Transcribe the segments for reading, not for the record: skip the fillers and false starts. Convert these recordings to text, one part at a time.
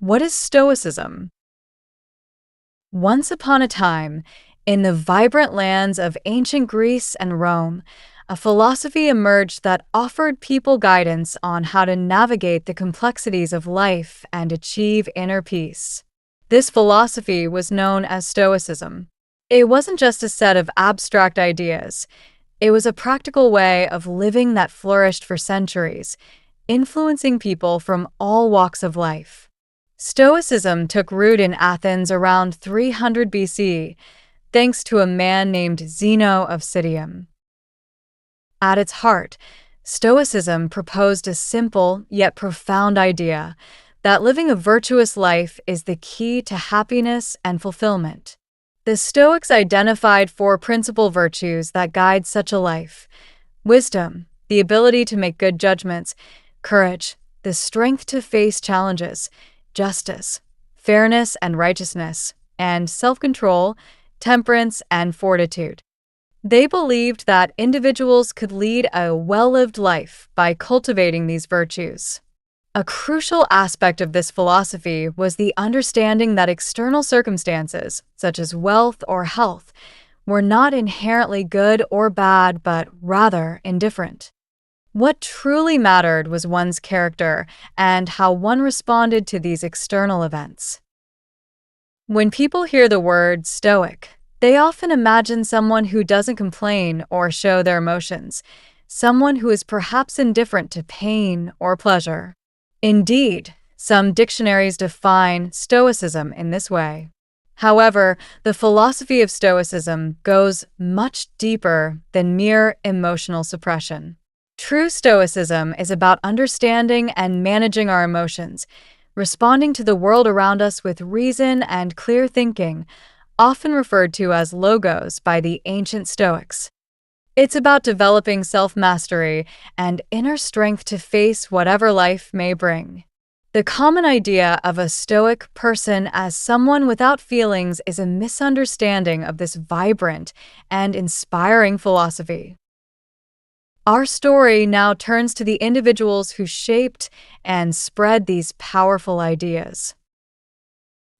What is Stoicism? Once upon a time, in the vibrant lands of ancient Greece and Rome, a philosophy emerged that offered people guidance on how to navigate the complexities of life and achieve inner peace. This philosophy was known as Stoicism. It wasn't just a set of abstract ideas, it was a practical way of living that flourished for centuries, influencing people from all walks of life. Stoicism took root in Athens around 300 BC, thanks to a man named Zeno of Citium. At its heart, Stoicism proposed a simple yet profound idea that living a virtuous life is the key to happiness and fulfillment. The Stoics identified four principal virtues that guide such a life: wisdom, the ability to make good judgments; courage, the strength to face challenges; justice, fairness and righteousness; and self-control, temperance and fortitude. They believed that individuals could lead a well-lived life by cultivating these virtues. A crucial aspect of this philosophy was the understanding that external circumstances, such as wealth or health, were not inherently good or bad, but rather indifferent. What truly mattered was one's character and how one responded to these external events. When people hear the word Stoic, they often imagine someone who doesn't complain or show their emotions, someone who is perhaps indifferent to pain or pleasure. Indeed, some dictionaries define Stoicism in this way. However, the philosophy of Stoicism goes much deeper than mere emotional suppression. True Stoicism is about understanding and managing our emotions, responding to the world around us with reason and clear thinking, often referred to as logos by the ancient Stoics. It's about developing self-mastery and inner strength to face whatever life may bring. The common idea of a Stoic person as someone without feelings is a misunderstanding of this vibrant and inspiring philosophy. Our story now turns to the individuals who shaped and spread these powerful ideas.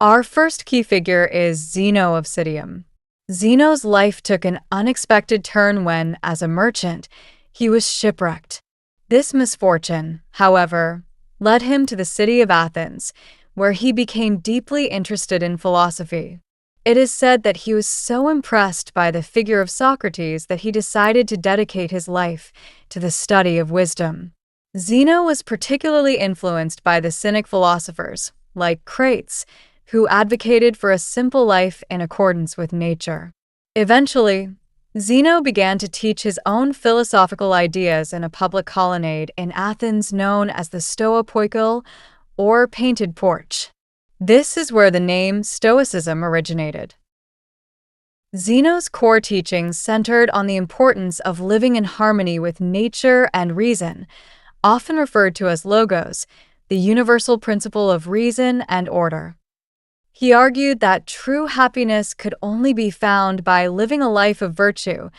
Our first key figure is Zeno of Citium. Zeno's life took an unexpected turn when, as a merchant, he was shipwrecked. This misfortune, however, led him to the city of Athens, where he became deeply interested in philosophy. It is said that he was so impressed by the figure of Socrates that he decided to dedicate his life to the study of wisdom. Zeno was particularly influenced by the Cynic philosophers, like Crates, who advocated for a simple life in accordance with nature. Eventually, Zeno began to teach his own philosophical ideas in a public colonnade in Athens known as the Stoa Poikile, or painted porch. This is where the name Stoicism originated. Zeno's core teachings centered on the importance of living in harmony with nature and reason, often referred to as logos, the universal principle of reason and order. He argued that true happiness could only be found by living a life of virtue,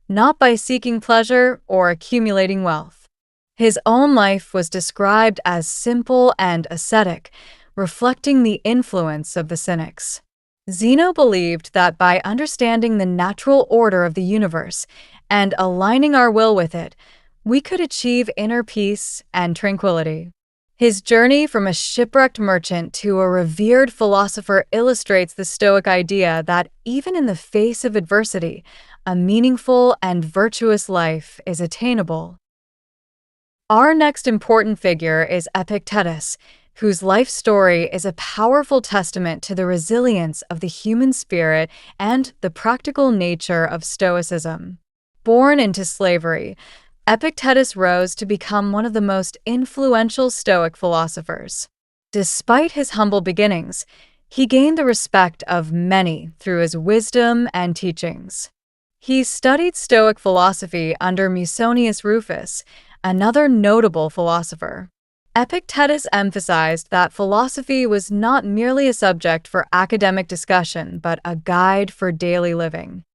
not by seeking pleasure or accumulating wealth. His own life was described as simple and ascetic, reflecting the influence of the Cynics. Zeno believed that by understanding the natural order of the universe and aligning our will with it, we could achieve inner peace and tranquility. His journey from a shipwrecked merchant to a revered philosopher illustrates the Stoic idea that even in the face of adversity, a meaningful and virtuous life is attainable. Our next important figure is Epictetus, whose life story is a powerful testament to the resilience of the human spirit and the practical nature of Stoicism. Born into slavery, Epictetus rose to become one of the most influential Stoic philosophers. Despite his humble beginnings, he gained the respect of many through his wisdom and teachings. He studied Stoic philosophy under Musonius Rufus, another notable philosopher. Epictetus emphasized that philosophy was not merely a subject for academic discussion, but a guide for daily living.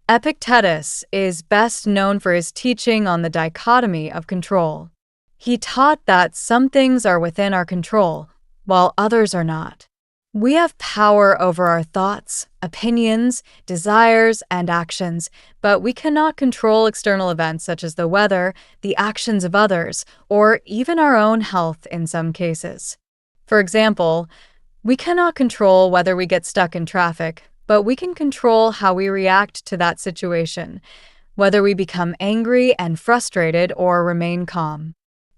Epictetus is best known for his teaching on the dichotomy of control. He taught that some things are within our control, while others are not. We have power over our thoughts, opinions, desires, and actions, but we cannot control external events such as the weather, the actions of others, or even our own health in some cases. For example, we cannot control whether we get stuck in traffic, but we can control how we react to that situation, whether we become angry and frustrated or remain calm.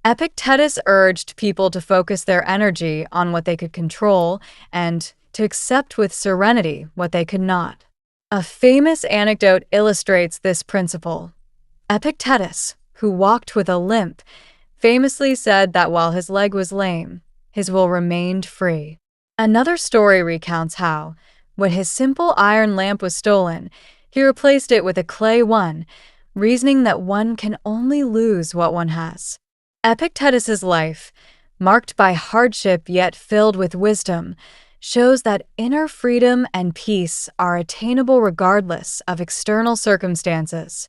Epictetus urged people to focus their energy on what they could control and to accept with serenity what they could not. A famous anecdote illustrates this principle. Epictetus, who walked with a limp, famously said that while his leg was lame, his will remained free. Another story recounts how, when his simple iron lamp was stolen, he replaced it with a clay one, reasoning that one can only lose what one has. Epictetus's life, marked by hardship yet filled with wisdom, shows that inner freedom and peace are attainable regardless of external circumstances.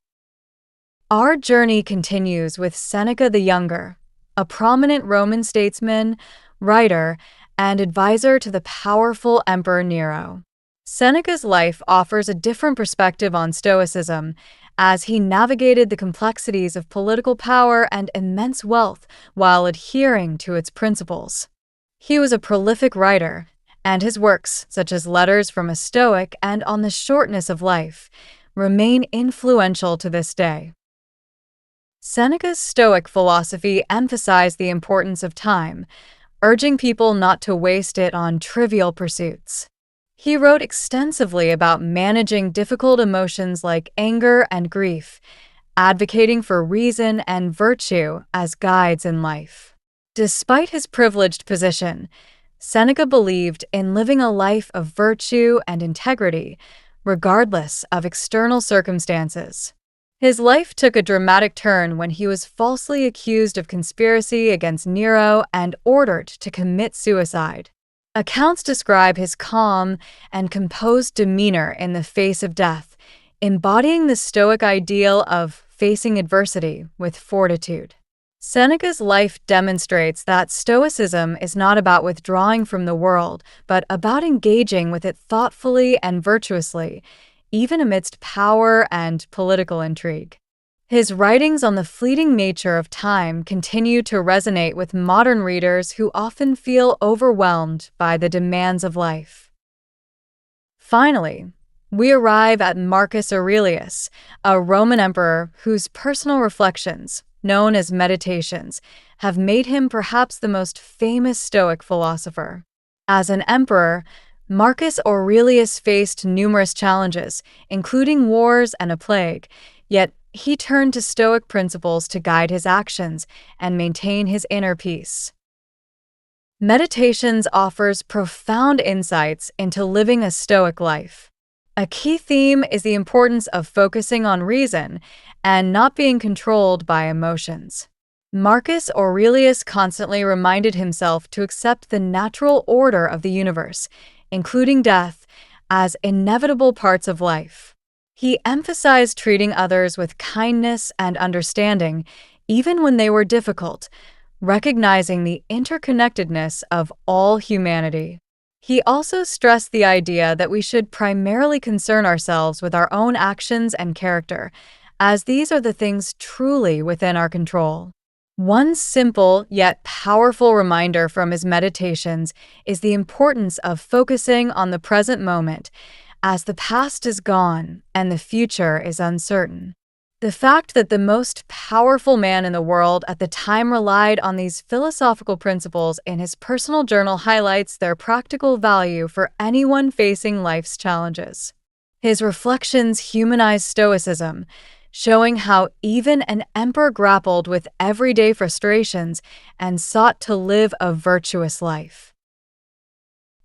Our journey continues with Seneca the Younger, a prominent Roman statesman, writer, and advisor to the powerful Emperor Nero. Seneca's life offers a different perspective on Stoicism, as he navigated the complexities of political power and immense wealth while adhering to its principles. He was a prolific writer, and his works, such as Letters from a Stoic and On the Shortness of Life, remain influential to this day. Seneca's Stoic philosophy emphasized the importance of time, urging people not to waste it on trivial pursuits. He wrote extensively about managing difficult emotions like anger and grief, advocating for reason and virtue as guides in life. Despite his privileged position, Seneca believed in living a life of virtue and integrity, regardless of external circumstances. His life took a dramatic turn when he was falsely accused of conspiracy against Nero and ordered to commit suicide. Accounts describe his calm and composed demeanor in the face of death, embodying the Stoic ideal of facing adversity with fortitude. Seneca's life demonstrates that Stoicism is not about withdrawing from the world, but about engaging with it thoughtfully and virtuously, even amidst power and political intrigue. His writings on the fleeting nature of time continue to resonate with modern readers who often feel overwhelmed by the demands of life. Finally, we arrive at Marcus Aurelius, a Roman emperor whose personal reflections, known as Meditations, have made him perhaps the most famous Stoic philosopher. As an emperor, Marcus Aurelius faced numerous challenges, including wars and a plague, yet he turned to Stoic principles to guide his actions and maintain his inner peace. Meditations offers profound insights into living a Stoic life. A key theme is the importance of focusing on reason and not being controlled by emotions. Marcus Aurelius constantly reminded himself to accept the natural order of the universe, including death, as inevitable parts of life. He emphasized treating others with kindness and understanding, even when they were difficult, recognizing the interconnectedness of all humanity. He also stressed the idea that we should primarily concern ourselves with our own actions and character, as these are the things truly within our control. One simple yet powerful reminder from his meditations is the importance of focusing on the present moment, as the past is gone and the future is uncertain. The fact that the most powerful man in the world at the time relied on these philosophical principles in his personal journal highlights their practical value for anyone facing life's challenges. His reflections humanize Stoicism, showing how even an emperor grappled with everyday frustrations and sought to live a virtuous life.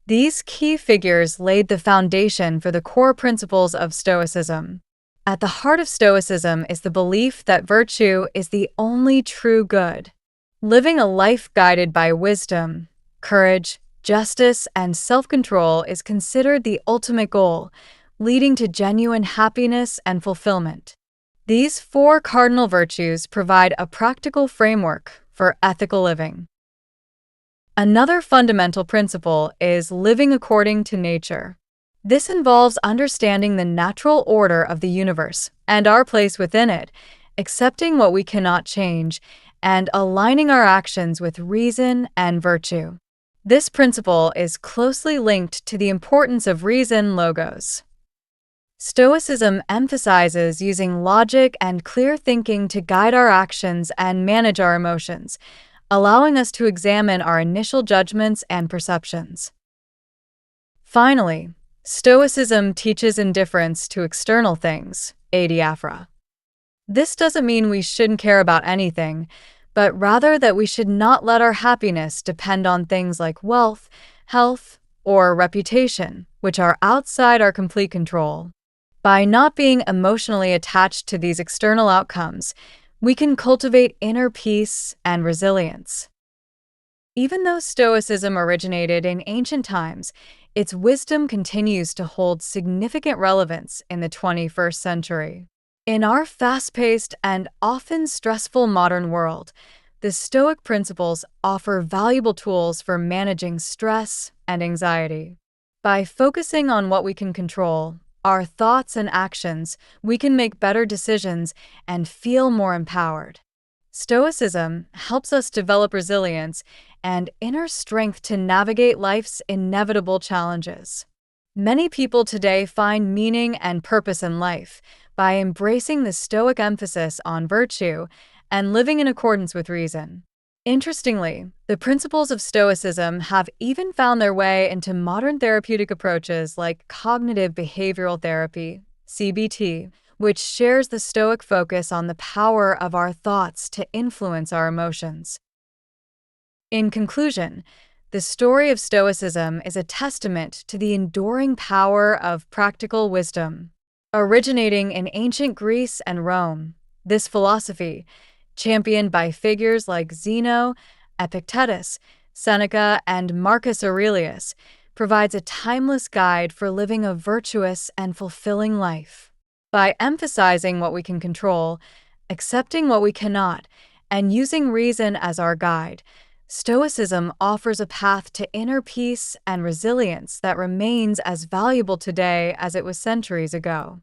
These key figures laid the foundation for the core principles of Stoicism. At the heart of Stoicism is the belief that virtue is the only true good. Living a life guided by wisdom, courage, justice, and self-control is considered the ultimate goal, leading to genuine happiness and fulfillment. These four cardinal virtues provide a practical framework for ethical living. Another fundamental principle is living according to nature. This involves understanding the natural order of the universe and our place within it, accepting what we cannot change, and aligning our actions with reason and virtue. This principle is closely linked to the importance of reason logos. Stoicism emphasizes using logic and clear thinking to guide our actions and manage our emotions, allowing us to examine our initial judgments and perceptions. Finally, Stoicism teaches indifference to external things, adiaphora. This doesn't mean we shouldn't care about anything, but rather that we should not let our happiness depend on things like wealth, health, or reputation, which are outside our complete control. By not being emotionally attached to these external outcomes, we can cultivate inner peace and resilience. Even though Stoicism originated in ancient times, its wisdom continues to hold significant relevance in the 21st century. In our fast-paced and often stressful modern world, the Stoic principles offer valuable tools for managing stress and anxiety. By focusing on what we can control, our thoughts and actions, we can make better decisions and feel more empowered. Stoicism helps us develop resilience and inner strength to navigate life's inevitable challenges. Many people today find meaning and purpose in life by embracing the Stoic emphasis on virtue and living in accordance with reason. Interestingly, the principles of Stoicism have even found their way into modern therapeutic approaches like cognitive behavioral therapy, CBT, which shares the Stoic focus on the power of our thoughts to influence our emotions. In conclusion, the story of Stoicism is a testament to the enduring power of practical wisdom. Originating in ancient Greece and Rome, this philosophy, championed by figures like Zeno, Epictetus, Seneca, and Marcus Aurelius, provides a timeless guide for living a virtuous and fulfilling life. By emphasizing what we can control, accepting what we cannot, and using reason as our guide, Stoicism offers a path to inner peace and resilience that remains as valuable today as it was centuries ago.